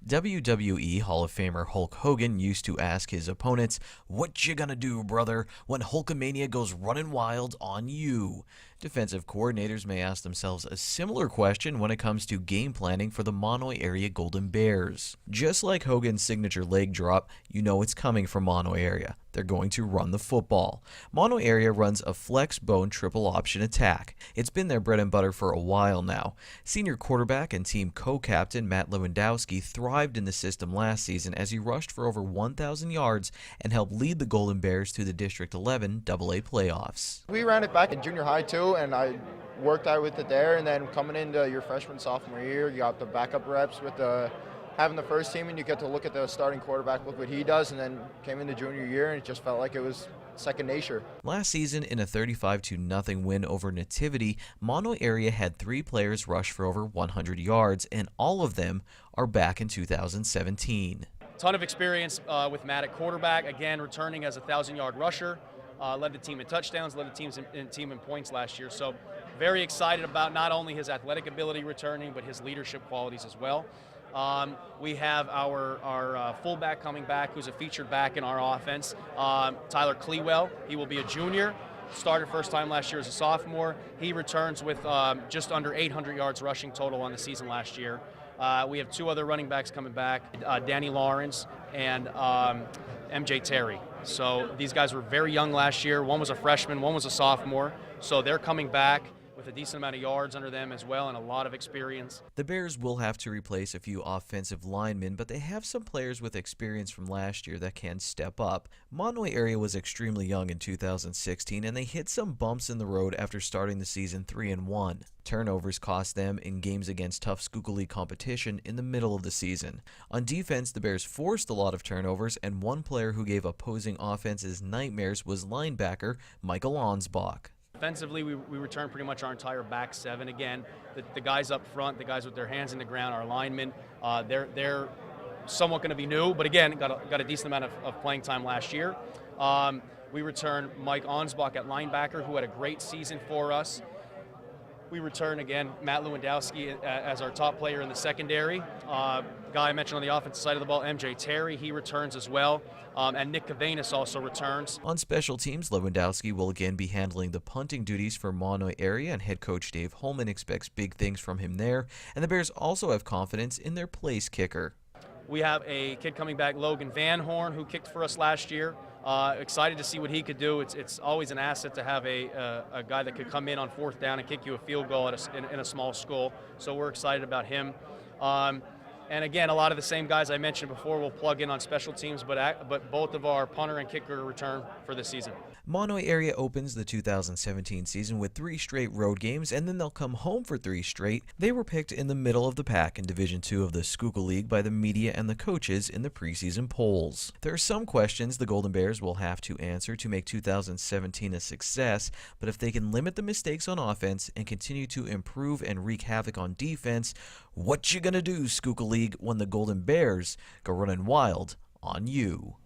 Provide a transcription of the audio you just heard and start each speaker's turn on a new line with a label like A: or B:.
A: WWE Hall of Famer Hulk Hogan used to ask his opponents, "What you gonna do, brother, when Hulkamania goes running wild on you?" Defensive coordinators may ask themselves a similar question when it comes to game planning for the Mahanoy area Golden Bears. Just like Hogan's signature leg drop, you know it's coming from Mahanoy area. They're going to run the football. Mahanoy area runs a flex bone triple option attack. It's been their bread and butter for a while now. Senior quarterback and team co-captain Matt Lewandowski thrived in the system last season as he rushed for over 1,000 yards and helped lead the Golden Bears to the District 11 AA playoffs.
B: We ran it back in junior high too, and I worked out with it there. And then coming into your freshman, sophomore year, you got the backup reps with having the first team, and you get to look at the starting quarterback, look what he does, and then came into junior year, and it just felt like it was second nature.
A: Last season, in a 35-0 win over Nativity, Mahanoy area had 3 players rush for over 100 yards, and all of them are back in 2017.
C: Ton of experience with Matt at quarterback, again returning as a 1,000-yard rusher, led the team in touchdowns, led the team in points last year. So very excited about not only his athletic ability returning, but his leadership qualities as well. We have our fullback coming back, who's a featured back in our offense, Tyler Clewell. He will be a junior. Started first time last year as a sophomore. He returns with just under 800 yards rushing total on the season last year. We have 2 other running backs coming back, Danny Lawrence and MJ Terry. So these guys were very young last year. One was a freshman, one was a sophomore. So they're coming back with a decent amount of yards under them as well and a lot of experience.
A: The Bears will have to replace a few offensive linemen, but they have some players with experience from last year that can step up. Mahanoy area was extremely young in 2016, and they hit some bumps in the road after starting the season 3-1. Turnovers cost them in games against tough Schuylkill League competition in the middle of the season. On defense, the Bears forced a lot of turnovers, and one player who gave opposing offenses nightmares was linebacker Michael Ansbach.
C: Defensively, we return pretty much our entire back 7. Again, the guys up front, the guys with their hands in the ground, our linemen, they're somewhat going to be new, but again, got a decent amount of playing time last year. We return Mike Ansbach at linebacker, who had a great season for us. We return, again, Matt Lewandowski as our top player in the secondary. Guy I mentioned on the offensive side of the ball, MJ Terry, he returns as well. And Nick Cavanis also returns.
A: On special teams, Lewandowski will again be handling the punting duties for Mahanoy area, and head coach Dave Holman expects big things from him there. And the Bears also have confidence in their place kicker.
C: We have a kid coming back, Logan Van Horn, who kicked for us last year. Excited to see what he could do. It's always an asset to have a guy that could come in on 4th down and kick you a field goal in a small school. So we're excited about him. And again, a lot of the same guys I mentioned before will plug in on special teams, but both of our punter and kicker return for this season.
A: Mahanoy area opens the 2017 season with 3 straight road games, and then they'll come home for 3 straight. They were picked in the middle of the pack in Division II of the Schuylkill League by the media and the coaches in the preseason polls. There are some questions the Golden Bears will have to answer to make 2017 a success, but if they can limit the mistakes on offense and continue to improve and wreak havoc on defense, what you gonna do, Schuylkill League, when the Golden Bears go running wild on you?